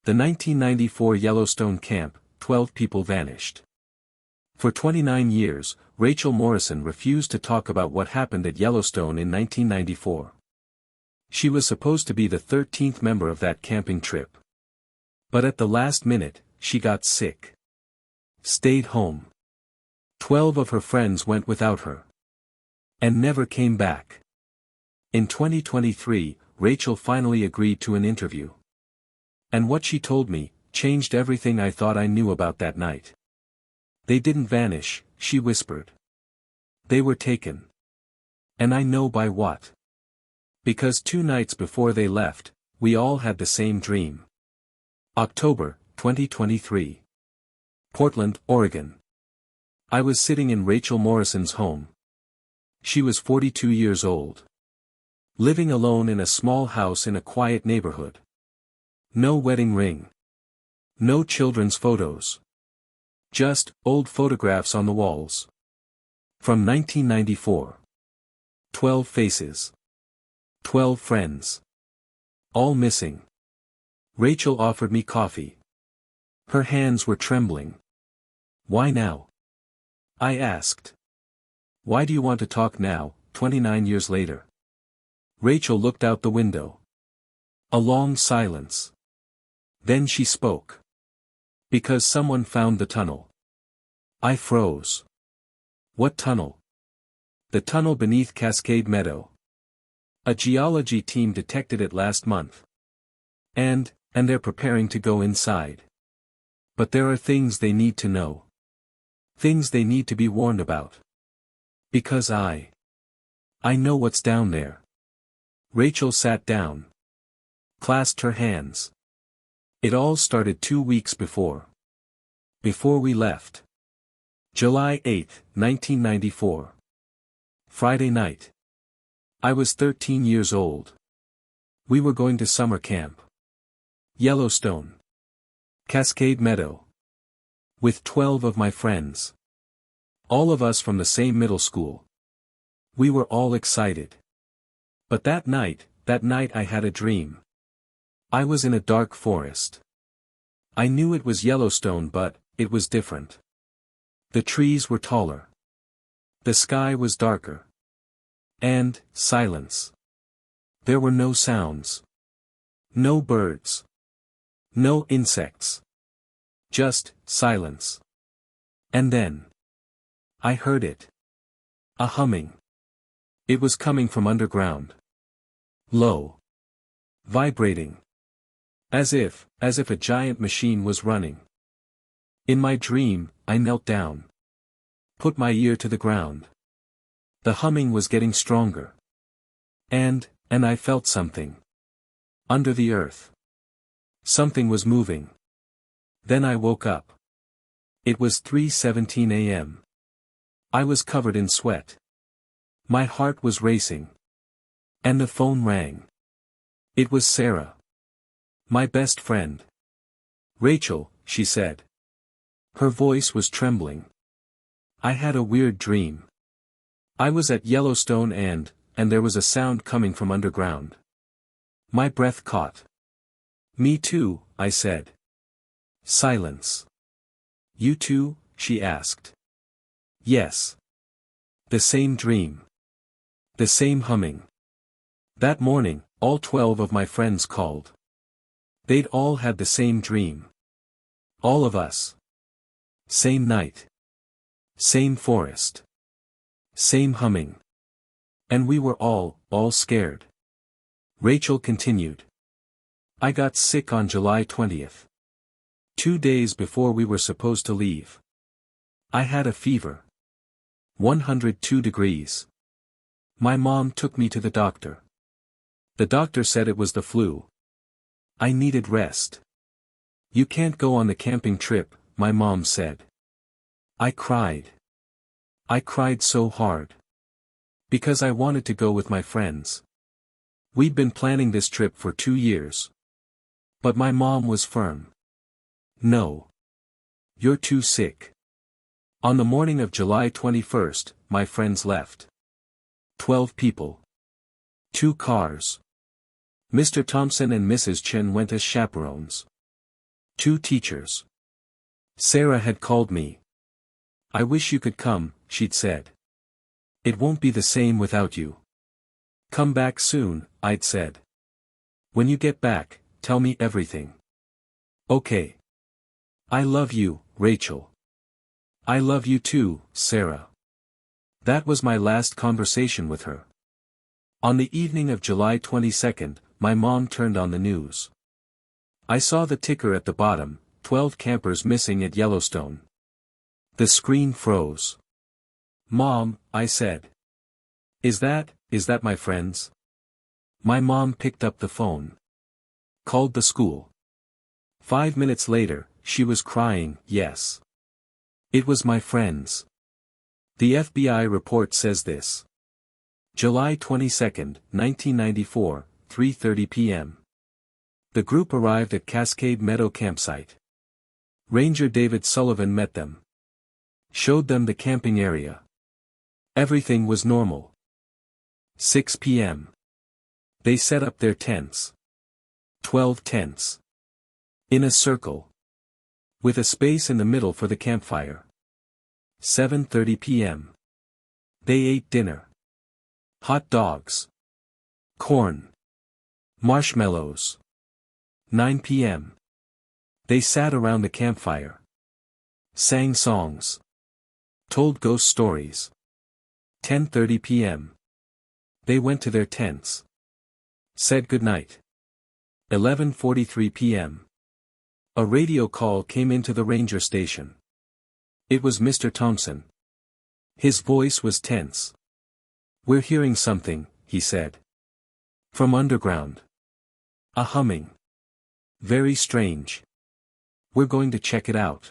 The 1994 Yellowstone camp, 12 people vanished. For 29 years, Rachel Morrison refused to talk about what happened at Yellowstone in 1994. She was supposed to be the 13th member of that camping trip. But at the last minute, she got sick. Stayed home. 12 of her friends went without her. And never came back. In 2023, Rachel finally agreed to an interview. And what she told me, changed everything I thought I knew about that night. They didn't vanish, she whispered. They were taken. And I know by what. Because 2 nights before they left, we all had the same dream. October, 2023. Portland, Oregon. I was sitting in Rachel Morrison's home. She was 42 years old. Living alone in a small house in a quiet neighborhood. No wedding ring. No children's photos. Just old photographs on the walls. From 1994. 12 faces. 12 friends. All missing. Rachel offered me coffee. Her hands were trembling. Why now? I asked. Why do you want to talk now, 29 years later? Rachel looked out the window. A long silence. Then she spoke. Because someone found the tunnel. I froze. What tunnel? The tunnel beneath Cascade Meadow. A geology team detected it last month. And they're preparing to go inside. But there are things they need to know. Things they need to be warned about. Because I know what's down there. Rachel sat down. Clasped her hands. It all started 2 weeks before. Before we left. July 8, 1994. Friday night. I was 13 years old. We were going to summer camp. Yellowstone. Cascade Meadow. With 12 of my friends. All of us from the same middle school. We were all excited. But that night I had a dream. I was in a dark forest. I knew it was Yellowstone, but it was different. The trees were taller. The sky was darker. And silence. There were no sounds. No birds. No insects. Just silence. And then I heard it. A humming. It was coming from underground. Low. Vibrating. As if a giant machine was running. In my dream, I knelt down. Put my ear to the ground. The humming was getting stronger. And I felt something. Under the earth. Something was moving. Then I woke up. It was 3:17 a.m. I was covered in sweat. My heart was racing. And the phone rang. It was Sarah. My best friend. Rachel, she said. Her voice was trembling. I had a weird dream. I was at Yellowstone and there was a sound coming from underground. My breath caught. Me too, I said. Silence. You too, she asked. Yes. The same dream. The same humming. That morning, all 12 of my friends called. They'd all had the same dream. All of us. Same night. Same forest. Same humming. And we were all scared. Rachel continued. I got sick on July 20th. 2 days before we were supposed to leave. I had a fever. 102 degrees. My mom took me to the doctor. The doctor said it was the flu. I needed rest. You can't go on the camping trip, my mom said. I cried. I cried so hard. Because I wanted to go with my friends. We'd been planning this trip for 2 years. But my mom was firm. No. You're too sick. On the morning of July 21st, my friends left. 12 people. 2 cars. Mr. Thompson and Mrs. Chen went as chaperones. 2 teachers. Sarah had called me. I wish you could come, she'd said. It won't be the same without you. Come back soon, I'd said. When you get back, tell me everything. Okay. I love you, Rachel. I love you too, Sarah. That was my last conversation with her. On the evening of July 22nd, my mom turned on the news. I saw the ticker at the bottom, 12 campers missing at Yellowstone. The screen froze. Mom, I said. Is that my friends? My mom picked up the phone. Called the school. 5 minutes later, she was crying, yes. It was my friends. The FBI report says this. July 22, 1994, 3:30 p.m. The group arrived at Cascade Meadow campsite. Ranger David Sullivan met them. Showed them the camping area. Everything was normal. 6 p.m. They set up their tents. 12 tents. In a circle. With a space in the middle for the campfire. 7:30 p.m. They ate dinner. Hot dogs. Corn. Marshmallows. 9 p.m. They sat around the campfire. Sang songs. Told ghost stories. 10:30 p.m. They went to their tents. Said goodnight. 11:43 p.m. A radio call came into the ranger station. It was Mr. Thompson. His voice was tense. We're hearing something, he said. From underground. A humming. Very strange. We're going to check it out.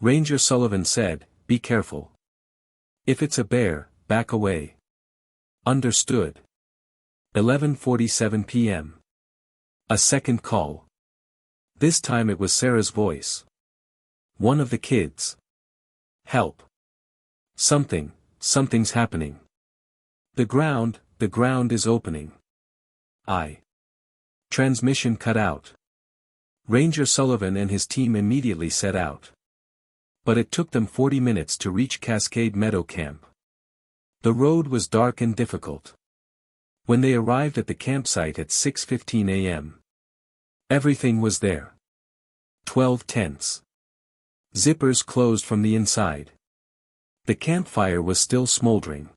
Ranger Sullivan said, be careful. If it's a bear, back away. Understood. 11:47 p.m. A second call. This time it was Sarah's voice. One of the kids. Help. Something's happening. The ground is opening. Transmission cut out. Ranger Sullivan and his team immediately set out. But it took them 40 minutes to reach Cascade Meadow Camp. The road was dark and difficult. When they arrived at the campsite at 6:15 a.m. Everything was there. 12 tents. Zippers closed from the inside. The campfire was still smoldering.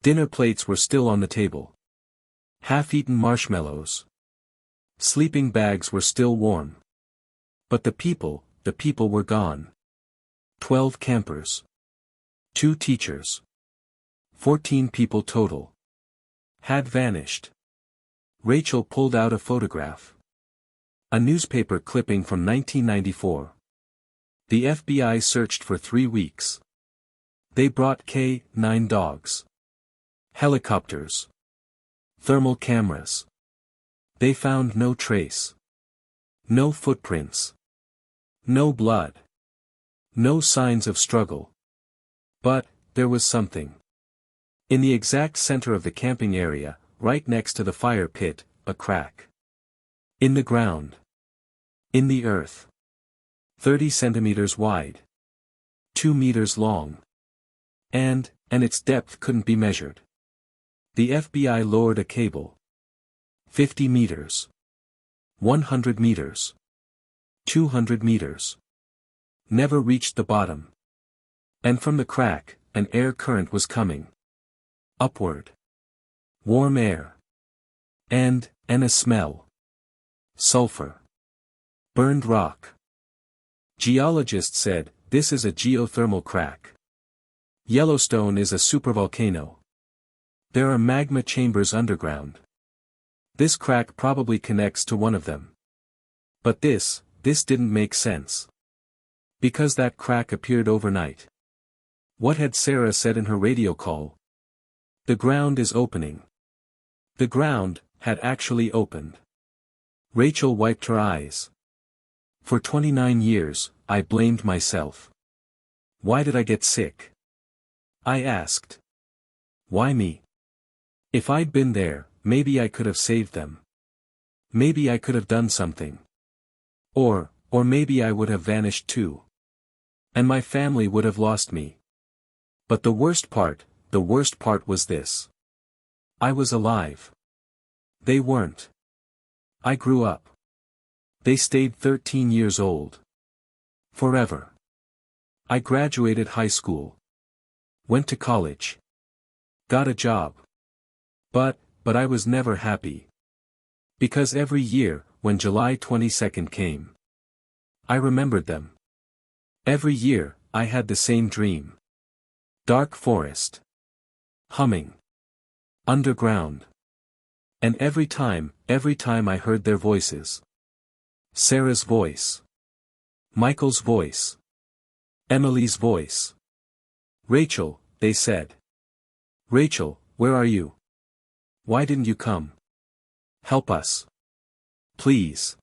Dinner plates were still on the table. Half-eaten marshmallows. Sleeping bags were still warm. But the people were gone. 12 campers. 2 teachers. 14 people total. Had vanished. Rachel pulled out a photograph. A newspaper clipping from 1994. The FBI searched for 3 weeks. They brought K-9 dogs. Helicopters. Thermal cameras. They found no trace. No footprints. No blood. No signs of struggle. But, there was something. In the exact center of the camping area, right next to the fire pit, a crack. In the ground. In the earth. 30 centimeters wide. 2 meters long. And its depth couldn't be measured. The FBI lowered a cable. 50 meters. 100 meters. 200 meters. Never reached the bottom. And from the crack, an air current was coming. Upward. Warm air. And a smell. Sulfur. Burned rock. Geologists said, this is a geothermal crack. Yellowstone is a supervolcano. There are magma chambers underground. This crack probably connects to one of them. But this didn't make sense. Because that crack appeared overnight. What had Sarah said in her radio call? The ground is opening. The ground had actually opened. Rachel wiped her eyes. For 29 years, I blamed myself. Why did I get sick? I asked. Why me? If I'd been there, maybe I could have saved them. Maybe I could have done something. Or Or maybe I would have vanished too. And my family would have lost me. But the worst part was this. I was alive. They weren't. I grew up. They stayed 13 years old. Forever. I graduated high school. Went to college. Got a job. But I was never happy. Because every year, when July 22nd came, I remembered them. Every year, I had the same dream. Dark forest. Humming. Underground. And every time I heard their voices. Sarah's voice. Michael's voice. Emily's voice. Rachel, they said. Rachel, where are you? Why didn't you come? Help us. Please.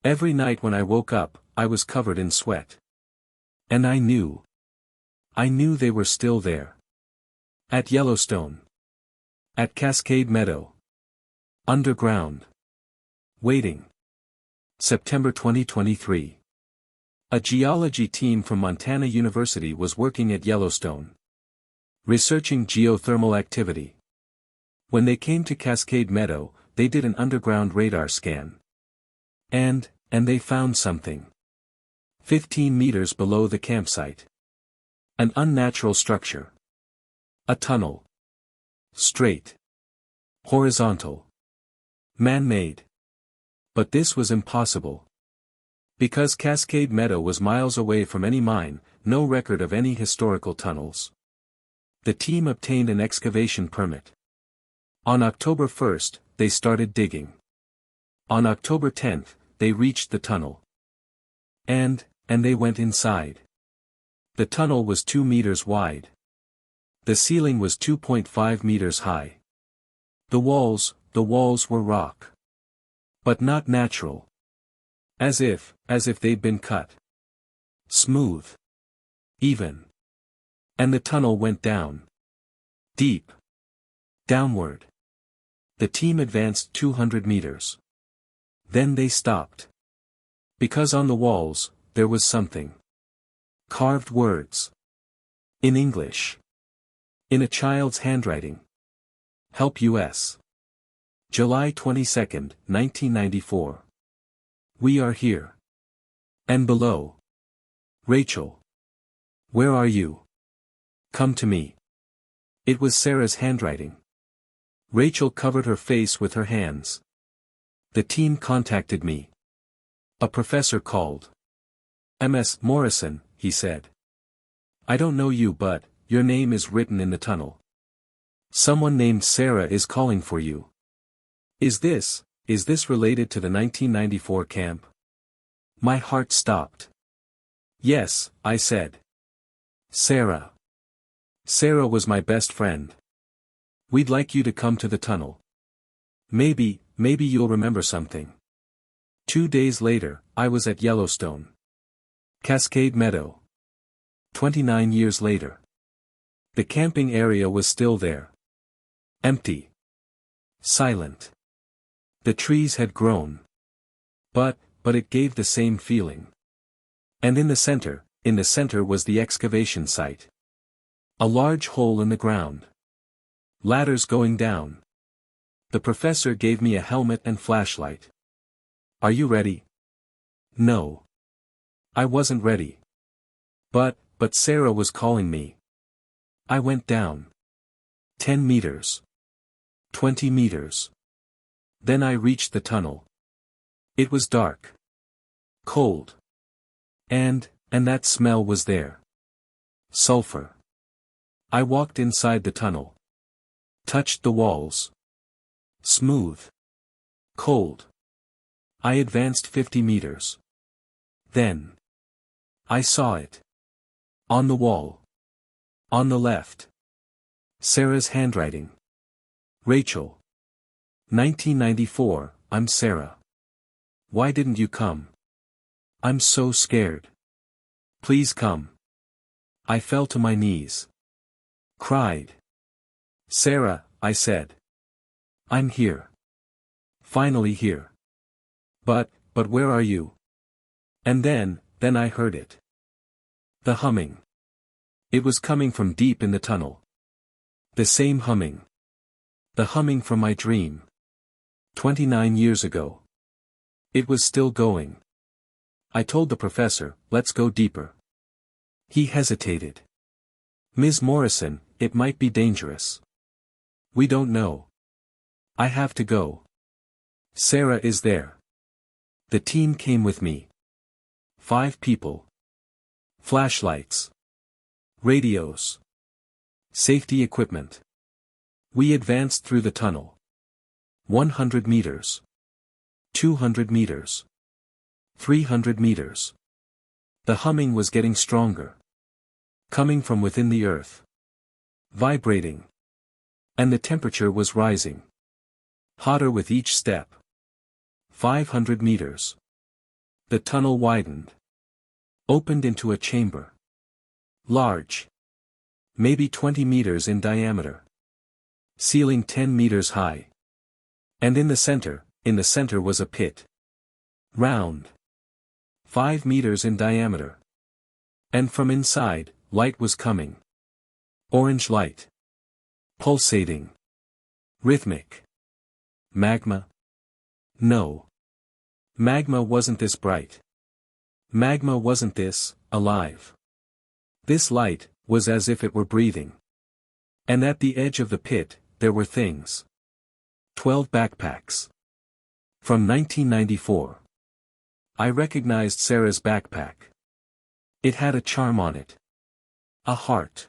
Every night when I woke up, I was covered in sweat. And I knew they were still there. At Yellowstone. At Cascade Meadow. Underground. Waiting. September 2023. A geology team from Montana University was working at Yellowstone. Researching geothermal activity. When they came to Cascade Meadow, they did an underground radar scan. And they found something. 15 meters below the campsite. An unnatural structure. A tunnel. Straight. Horizontal. Man-made. But this was impossible. Because Cascade Meadow was miles away from any mine, no record of any historical tunnels. The team obtained an excavation permit. On October 1st, they started digging. On October 10th, they reached the tunnel. And they went inside. The tunnel was 2 meters wide. The ceiling was 2.5 meters high. The walls were rock. But not natural. As if they'd been cut. Smooth. Even. And the tunnel went down. Deep. Downward. The team advanced 200 meters. Then they stopped. Because on the walls, there was something. Carved words. In English. In a child's handwriting. Help US. July 22, 1994. We are here. And below. Rachel. Where are you? Come to me. It was Sarah's handwriting. Rachel covered her face with her hands. The team contacted me. A professor called. Ms. Morrison, he said. I don't know you, but your name is written in the tunnel. Someone named Sarah is calling for you. Is this related to the 1994 camp? My heart stopped. Yes, I said. Sarah. Sarah was my best friend. We'd like you to come to the tunnel. Maybe you'll remember something. 2 days later, I was at Yellowstone. Cascade Meadow. 29 years later. The camping area was still there. Empty. Silent. The trees had grown. But it gave the same feeling. And in the center was the excavation site. A large hole in the ground. Ladders going down. The professor gave me a helmet and flashlight. Are you ready? No. I wasn't ready. But Sarah was calling me. I went down. 10 meters. 20 meters. Then I reached the tunnel. It was dark. Cold. And that smell was there. Sulfur. I walked inside the tunnel. Touched the walls. Smooth. Cold. I advanced 50 meters. Then. I saw it. On the wall. On the left. Sarah's handwriting. Rachel. 1994, I'm Sarah. Why didn't you come? I'm so scared. Please come. I fell to my knees. Cried. Sarah, I said. I'm here. Finally here. But where are you? And then I heard it. The humming. It was coming from deep in the tunnel. The same humming. The humming from my dream. 29 years ago. It was still going. I told the professor, let's go deeper. He hesitated. Ms. Morrison, it might be dangerous. We don't know. I have to go. Sarah is there. The team came with me. 5 people. Flashlights. Radios. Safety equipment. We advanced through the tunnel. 100 meters. 200 meters. 300 meters. The humming was getting stronger. Coming from within the earth. Vibrating. And the temperature was rising. Hotter with each step. 500 meters. The tunnel widened. Opened into a chamber. Large. Maybe 20 meters in diameter. Ceiling 10 meters high. And in the center was a pit. Round. 5 meters in diameter. And from inside, light was coming. Orange light. Pulsating. Rhythmic. Magma? No. Magma wasn't this bright. Magma wasn't this, alive. This light, was as if it were breathing. And at the edge of the pit, there were things. 12 backpacks. From 1994. I recognized Sarah's backpack. It had a charm on it. A heart.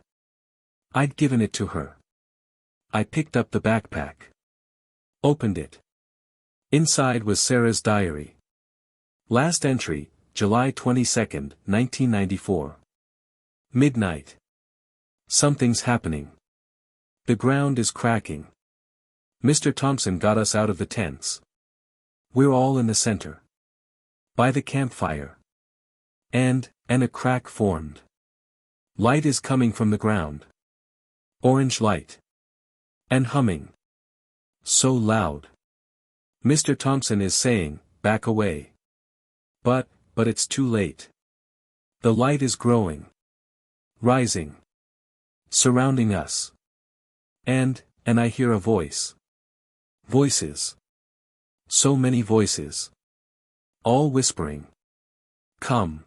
I'd given it to her. I picked up the backpack. Opened it. Inside was Sarah's diary. Last entry, July 22, 1994. Midnight. Something's happening. The ground is cracking. Mr. Thompson got us out of the tents. We're all in the center. By the campfire. And a crack formed. Light is coming from the ground. Orange light. And humming. So loud. Mr. Thompson is saying, back away. But it's too late. The light is growing. Rising. Surrounding us. And I hear a voice. Voices. So many voices. All whispering. Come.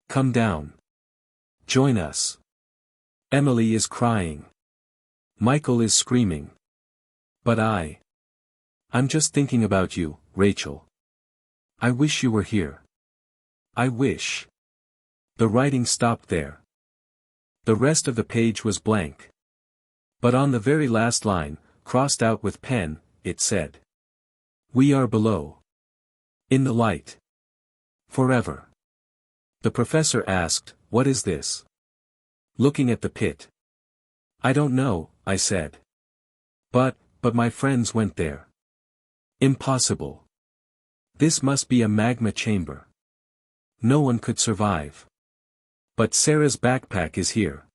Come down. Join us. Emily is crying. Michael is screaming. But I'm just thinking about you, Rachel. I wish you were here. I wish. The writing stopped there. The rest of the page was blank. But on the very last line, crossed out with pen, it said. We are below. In the light. Forever. The professor asked, what is this? Looking at the pit. I don't know, I said. But my friends went there. Impossible. This must be a magma chamber. No one could survive. But Sarah's backpack is here.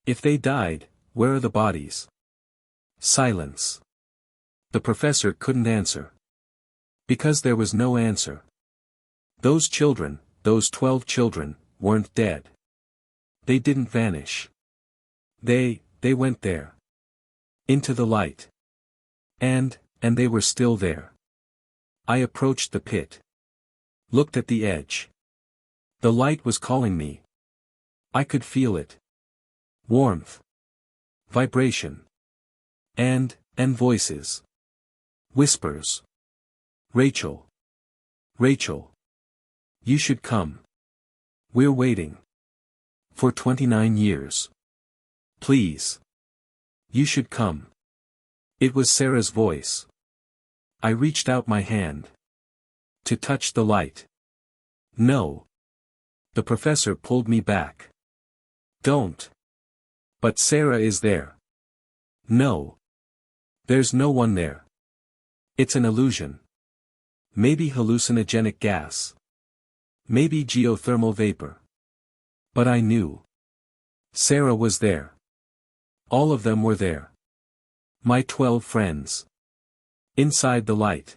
If they died, where are the bodies? Silence. The professor couldn't answer. Because there was no answer. Those children, those 12 children, weren't dead. They didn't vanish. They went there. Into the light. And they were still there. I approached the pit. Looked at the edge. The light was calling me. I could feel it. Warmth. Vibration. And voices. Whispers. Rachel. Rachel. You should come. We're waiting. For 29 years. Please. You should come. It was Sarah's voice. I reached out my hand. To touch the light. No. The professor pulled me back. Don't. But Sarah is there. No. There's no one there. It's an illusion. Maybe hallucinogenic gas. Maybe geothermal vapor. But I knew. Sarah was there. All of them were there. My 12 friends. Inside the light.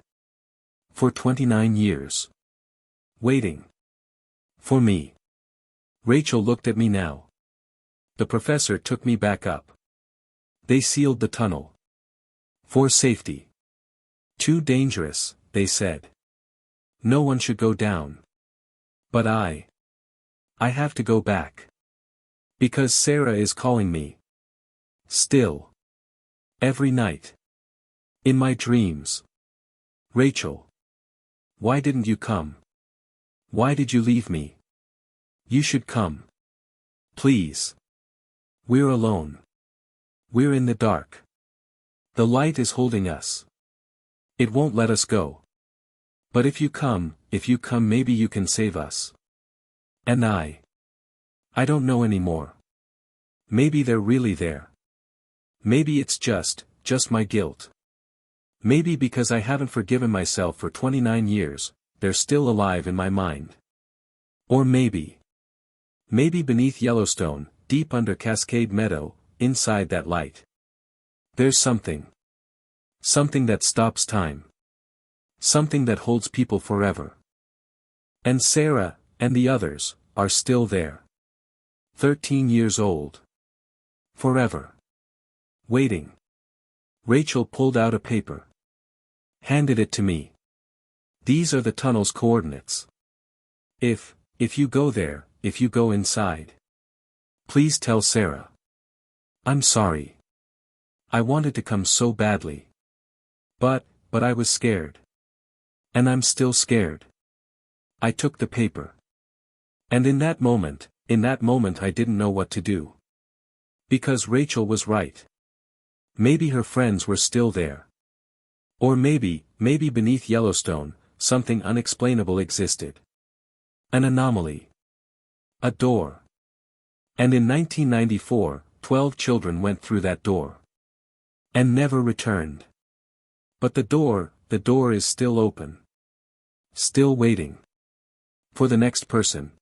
For 29 years. Waiting. For me. Rachel looked at me now. The professor took me back up. They sealed the tunnel. For safety. Too dangerous, they said. No one should go down. But I have to go back. Because Sarah is calling me. Still. Every night. In my dreams. Rachel. Why didn't you come? Why did you leave me? You should come. Please. We're alone. We're in the dark. The light is holding us. It won't let us go. But if you come maybe you can save us. And I don't know anymore. Maybe they're really there. Maybe it's just my guilt. Maybe because I haven't forgiven myself for 29 years, they're still alive in my mind. Or maybe beneath Yellowstone, deep under Cascade Meadow, inside that light. There's something. Something that stops time. Something that holds people forever. And Sarah, and the others, are still there. 13 years old. Forever. Waiting. Rachel pulled out a paper. Handed it to me. These are the tunnel's coordinates. If you go there, if you go inside. Please tell Sarah. I'm sorry. I wanted to come so badly. But I was scared. And I'm still scared. I took the paper. And in that moment I didn't know what to do. Because Rachel was right. Maybe her friends were still there. Or maybe beneath Yellowstone, something unexplainable existed. An anomaly. A door. And in 1994, 12 children went through that door. And never returned. But the door is still open. Still waiting. For the next person.